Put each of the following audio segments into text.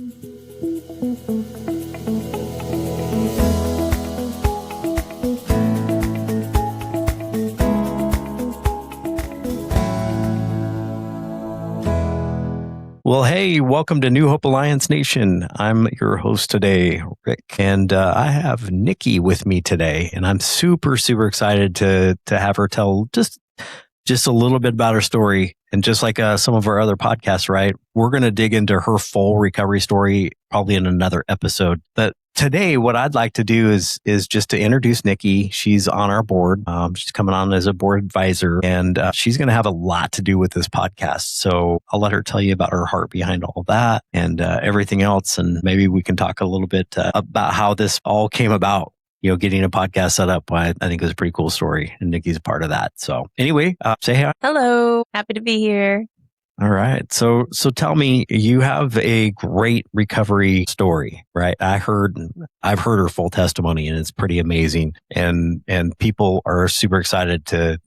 Well, hey, welcome to New Hope Alliance Nation. I'm your host today, Rick, and I have Nicki with me today, and I'm super excited to have her tell just a little bit about her story. And just like some of our other podcasts, right? We're going to dig into her full recovery story probably in another episode. But today, what I'd like to do is just to introduce Nicki. She's on our board. She's coming on as a board advisor, and she's going to have a lot to do with this podcast. So I'll let her tell you about her heart behind all that and everything else. And maybe we can talk a little bit about how this all came about. You know, getting a podcast set up, I think is a pretty cool story, and Nicki's a part of that. So anyway, say hi. Hello. Happy to be here. All right. So tell me, you have a great recovery story, right? I've heard her full testimony, and it's pretty amazing. And people are super excited to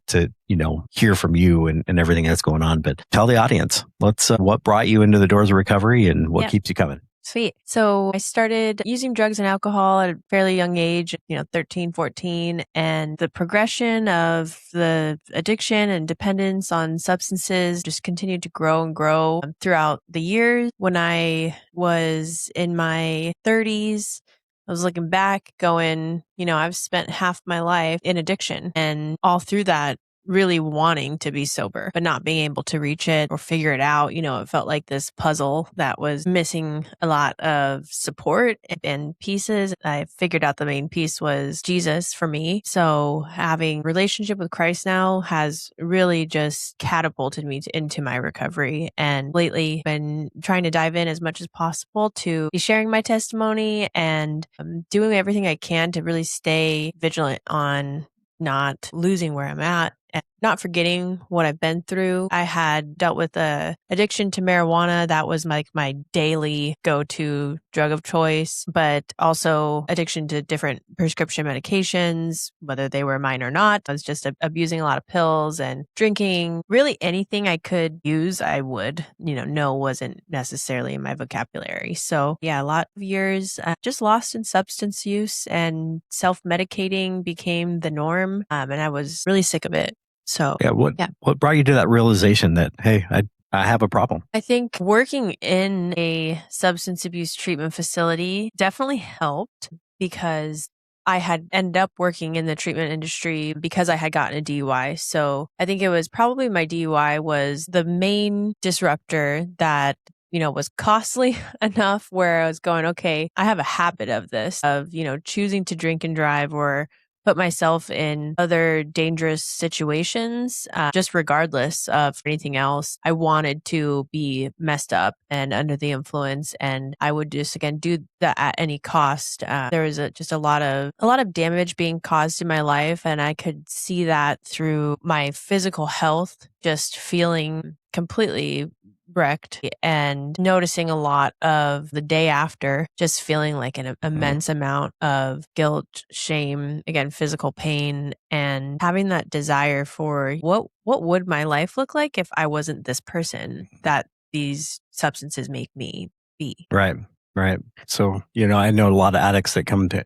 hear from you and everything that's going on. But tell the audience, what brought you into the doors of recovery and what keeps you coming? Sweet. So I started using drugs and alcohol at a fairly young age, 13, 14. And the progression of the addiction and dependence on substances just continued to grow and grow throughout the years. When I was in my 30s, I was looking back going, I've spent half my life in addiction, and all through that, really wanting to be sober, but not being able to reach it or figure it out. It felt like this puzzle that was missing a lot of support and pieces. I figured out the main piece was Jesus for me. So having relationship with Christ now has really just catapulted me into my recovery. And lately been trying to dive in as much as possible to be sharing my testimony and doing everything I can to really stay vigilant on not losing where I'm at and not forgetting what I've been through. I had dealt with a addiction to marijuana. That was my daily go-to drug of choice, but also addiction to different prescription medications, whether they were mine or not. I was just abusing a lot of pills and drinking. Really anything I could use, I would, know wasn't necessarily in my vocabulary. So yeah, a lot of years just lost in substance use, and self-medicating became the norm. And I was really sick of it. So what brought you to that realization that, hey, I have a problem? I think working in a substance abuse treatment facility definitely helped, because I had ended up working in the treatment industry because I had gotten a DUI. So I think it was probably my DUI was the main disruptor that was costly enough where I was going, okay, I have a habit of this, of, choosing to drink and drive or put myself in other dangerous situations, just regardless of anything else. I wanted to be messed up and under the influence, and I would just, again, do that at any cost. There was just a lot of damage being caused in my life, and I could see that through my physical health, just feeling completely wrecked and noticing a lot of the day after, just feeling like an immense amount of guilt, shame, again, physical pain, and having that desire for what would my life look like if I wasn't this person that these substances make me be. Right. So, I know a lot of addicts that come to,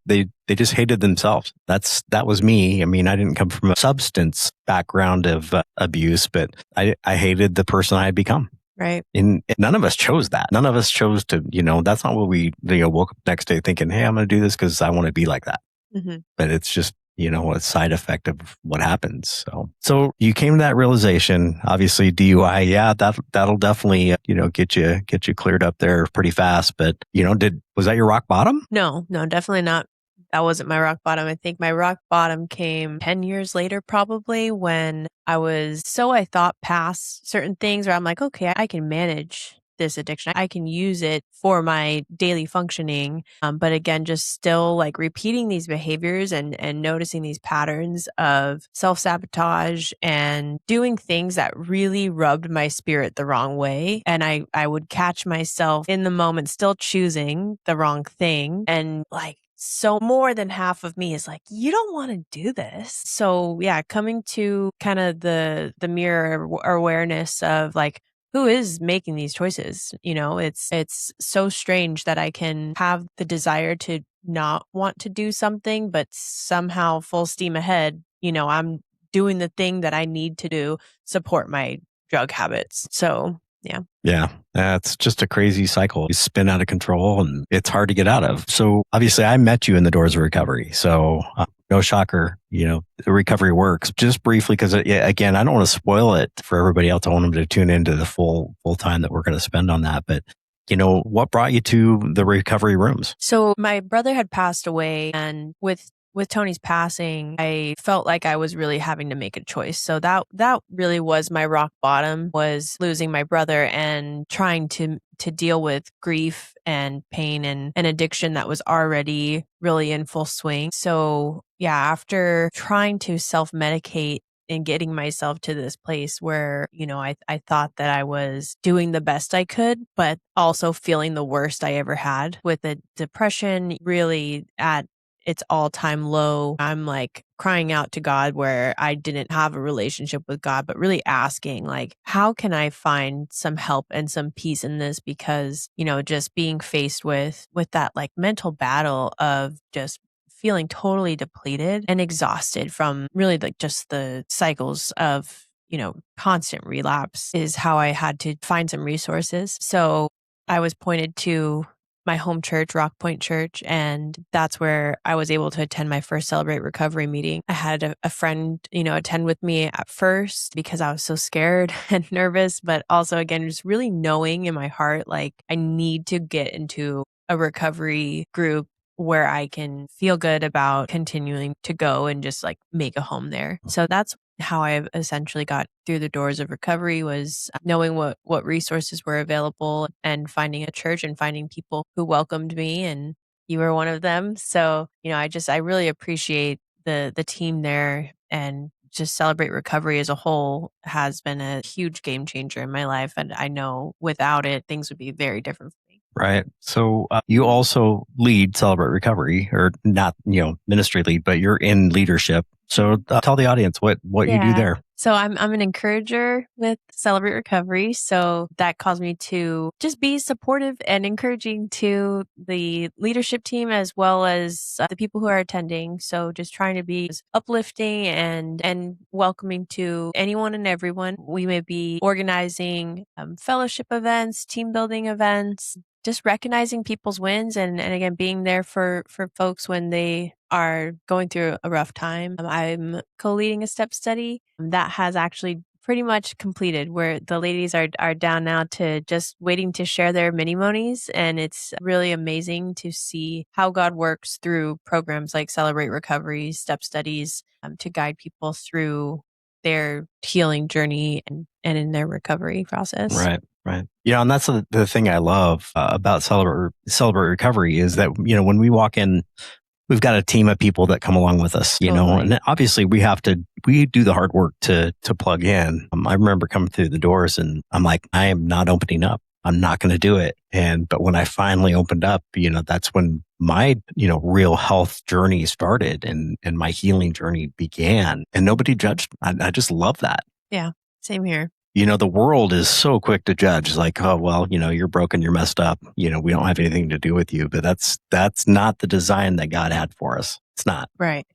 they just hated themselves. That was me. I mean, I didn't come from a substance background of abuse, but I hated the person I had become. Right. And none of us chose that. None of us chose to, that's not what we, woke up next day thinking, hey, I'm going to do this because I want to be like that. Mm-hmm. But it's just, a side effect of what happens. So you came to that realization, obviously DUI. Yeah, that'll definitely, get you cleared up there pretty fast. But, was that your rock bottom? No, definitely not. That wasn't my rock bottom. I think my rock bottom came 10 years later, probably, when I thought past certain things where I'm like, okay, I can manage this addiction. I can use it for my daily functioning. But again, just still like repeating these behaviors and noticing these patterns of self-sabotage and doing things that really rubbed my spirit the wrong way. And I would catch myself in the moment still choosing the wrong thing, and like, so more than half of me is like, you don't want to do this. So yeah, coming to kind of the mirror or awareness of like, who is making these choices? It's so strange that I can have the desire to not want to do something, but somehow full steam ahead, I'm doing the thing that I need to do support my drug habits. So, yeah. Yeah, that's just a crazy cycle. You spin out of control and it's hard to get out of. So obviously I met you in the doors of recovery. So no shocker, the recovery works. Just briefly, because again, I don't want to spoil it for everybody else. I want them to tune into the full time that we're going to spend on that. But what brought you to the recovery rooms? So my brother had passed away, and with Tony's passing, I felt like I was really having to make a choice. So that really was my rock bottom, was losing my brother and trying to deal with grief and pain and addiction that was already really in full swing. So yeah, after trying to self-medicate and getting myself to this place where, I thought that I was doing the best I could, but also feeling the worst I ever had, with the depression really at its all-time low. I'm like crying out to God, where I didn't have a relationship with God, but really asking, like, how can I find some help and some peace in this? Because, just being faced with that like mental battle of just feeling totally depleted and exhausted from really like just the cycles of, constant relapse, is how I had to find some resources. So I was pointed to my home church, Rock Point Church, and that's where I was able to attend my first Celebrate Recovery meeting. I had a friend, attend with me at first because I was so scared and nervous, but also, again, just really knowing in my heart, like, I need to get into a recovery group where I can feel good about continuing to go and just like make a home there. So that's how I essentially got through the doors of recovery, was knowing what resources were available and finding a church and finding people who welcomed me, and you were one of them. So, I really appreciate the team there, and just Celebrate Recovery as a whole has been a huge game changer in my life. And I know without it, things would be very different for me. Right. So you also lead Celebrate Recovery, or not, ministry lead, but you're in leadership. So tell the audience what you do there. So I'm an encourager with Celebrate Recovery. So that caused me to just be supportive and encouraging to the leadership team, as well as the people who are attending. So just trying to be uplifting and welcoming to anyone and everyone. We may be organizing fellowship events, team building events, just recognizing people's wins, and again, being there for folks when they are going through a rough time. I'm co-leading a step study that has actually pretty much completed, where the ladies are down now to just waiting to share their mini-monies. And it's really amazing to see how God works through programs like Celebrate Recovery, step studies, to guide people through their healing journey and in their recovery process. Right. Right. And that's the thing I love about Celebrate Recovery, is that, when we walk in, we've got a team of people that come along with us, and obviously we do the hard work to plug in. I remember coming through the doors and I'm like, I am not opening up. I'm not going to do it. But when I finally opened up, that's when my, real health journey started, and my healing journey began, and nobody judged. I just love that. Yeah. Same here. The world is so quick to judge, like, oh, well, you're broken, you're messed up. We don't have anything to do with you. But that's not the design that God had for us. It's not. Right.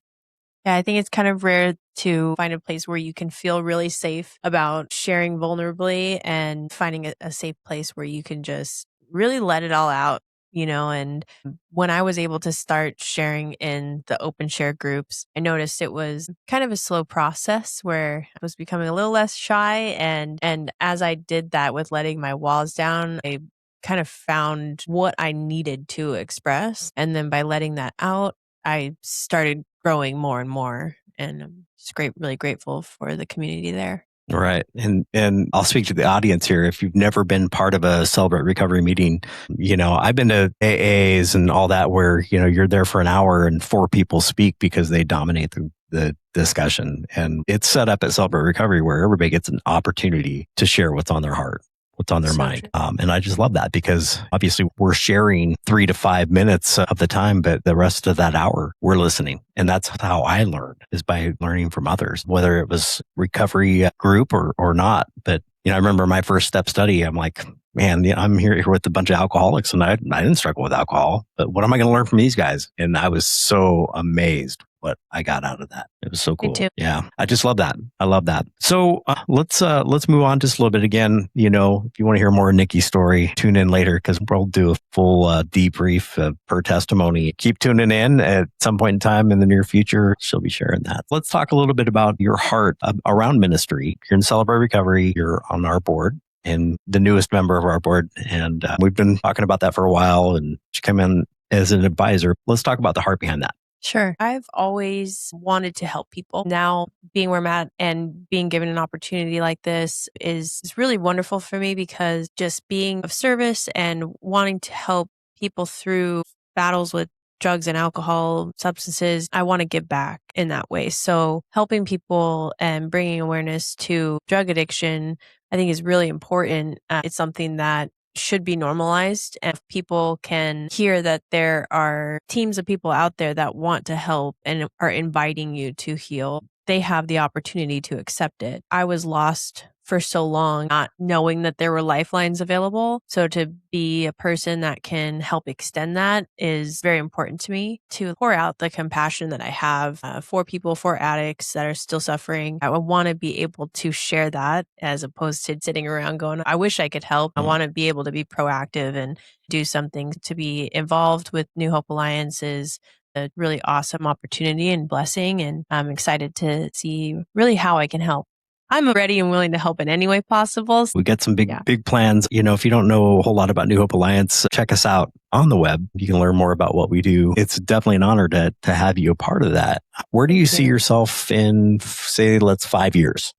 Yeah, I think it's kind of rare to find a place where you can feel really safe about sharing vulnerably, and finding a safe place where you can just really let it all out. And when I was able to start sharing in the open share groups, I noticed it was kind of a slow process where I was becoming a little less shy. And as I did that with letting my walls down, I kind of found what I needed to express. And then by letting that out, I started growing more and more. And I'm just really grateful for the community there. Right. And I'll speak to the audience here. If you've never been part of a Celebrate Recovery meeting, I've been to AAs and all that, where, you're there for an hour and 4 people speak because they dominate the discussion. And it's set up at Celebrate Recovery where everybody gets an opportunity to share what's on their heart, what's on their mind. And I just love that, because obviously we're sharing 3 to 5 minutes of the time, but the rest of that hour we're listening. And that's how I learned, is by learning from others, whether it was recovery group or not. But I remember my first step study. I'm like, man, I'm here with a bunch of alcoholics, and I didn't struggle with alcohol, but what am I going to learn from these guys? And I was so amazed what I got out of that. It was so Me cool. too. Yeah, I just love that. I love that. So let's move on just a little bit. Again, if you want to hear more of Nicki's story, tune in later because we'll do a full debrief of her testimony. Keep tuning in. At some point in time in the near future, she'll be sharing that. Let's talk a little bit about your heart around ministry. You're in Celebrate Recovery. You're on our board and the newest member of our board. And we've been talking about that for a while, and she came in as an advisor. Let's talk about the heart behind that. Sure. I've always wanted to help people. Now, being where I'm at and being given an opportunity like this is really wonderful for me, because just being of service and wanting to help people through battles with drugs and alcohol, substances, I want to give back in that way. So helping people and bringing awareness to drug addiction, I think, is really important. It's something that should be normalized. And if people can hear that there are teams of people out there that want to help and are inviting you to heal, they have the opportunity to accept it. I was lost for so long, not knowing that there were lifelines available. So to be a person that can help extend that is very important to me, to pour out the compassion that I have for people, for addicts that are still suffering. I want to be able to share that as opposed to sitting around going, I wish I could help. I want to be able to be proactive and do something. To be involved with New Hope Alliance is a really awesome opportunity and blessing. And I'm excited to see really how I can help. I'm ready and willing to help in any way possible. We got some big plans. If you don't know a whole lot about New Hope Alliance, check us out on the web. You can learn more about what we do. It's definitely an honor to have you a part of that. Where do you see yourself in, say, let's 5 years?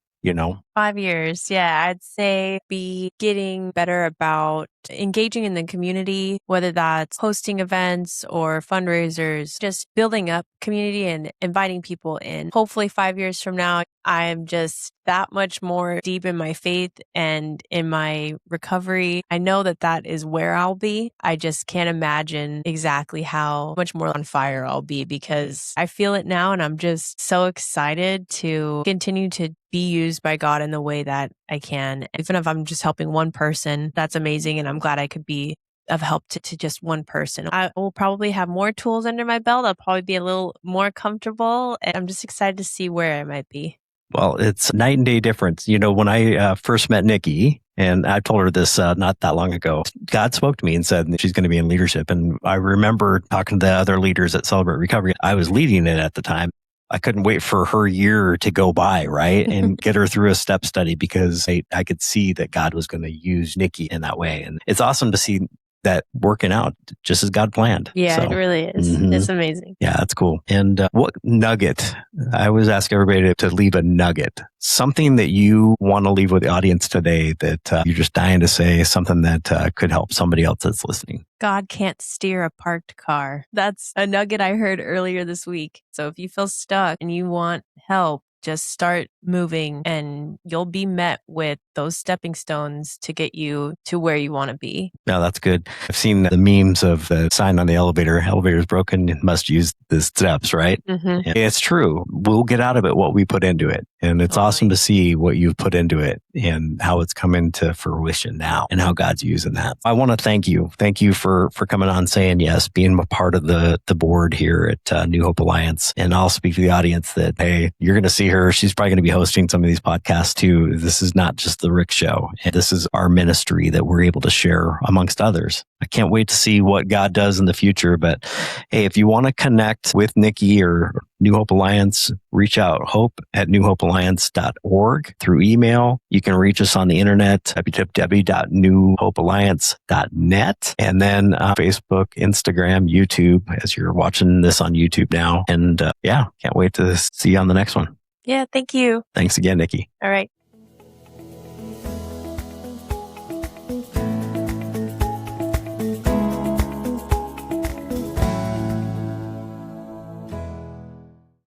5 years. Yeah, I'd say be getting better about engaging in the community, whether that's hosting events or fundraisers, just building up community and inviting people in. Hopefully 5 years from now, I'm just that much more deep in my faith and in my recovery. I know that that is where I'll be. I just can't imagine exactly how much more on fire I'll be, because I feel it now, and I'm just so excited to continue to be used by God in the way that I can. Even if I'm just helping one person, that's amazing. And I'm glad I could be of help to just one person. I will probably have more tools under my belt. I'll probably be a little more comfortable. And I'm just excited to see where I might be. Well, it's night and day difference. When I first met Nicki, and I told her this not that long ago, God spoke to me and said she's going to be in leadership. And I remember talking to the other leaders at Celebrate Recovery. I was leading it at the time. I couldn't wait for her year to go by, right? And get her through a step study, because I could see that God was going to use Nicki in that way. And it's awesome to see that working out just as God planned. Yeah, it really is. It's amazing. Yeah, that's cool. And what nugget? I always ask everybody to leave a nugget, something that you want to leave with the audience today that you're just dying to say, something that could help somebody else that's listening. God can't steer a parked car. That's a nugget I heard earlier this week. So if you feel stuck and you want help, just start moving and you'll be met with those stepping stones to get you to where you want to be. No, that's good. I've seen the memes of the sign on the elevator is broken, must use the steps, right? Mm-hmm. It's true. We'll get out of it what we put into it. And it's awesome to see what you've put into it and how it's come into fruition now and how God's using that. I want to thank you. Thank you for coming on, saying yes, being a part of the board here at New Hope Alliance. And I'll speak to the audience that, hey, you're going to see her. She's probably going to be hosting some of these podcasts too. This is not just the Rick Show. This is our ministry that we're able to share amongst others. I can't wait to see what God does in the future. But hey, if you want to connect with Nicki or New Hope Alliance, reach out, hope@newhopealliance.org through email. You can reach us on the internet, www.newhopealliance.net, and then Facebook, Instagram, YouTube, as you're watching this on YouTube now. And can't wait to see you on the next one. Yeah, thank you. Thanks again, Nicki. All right.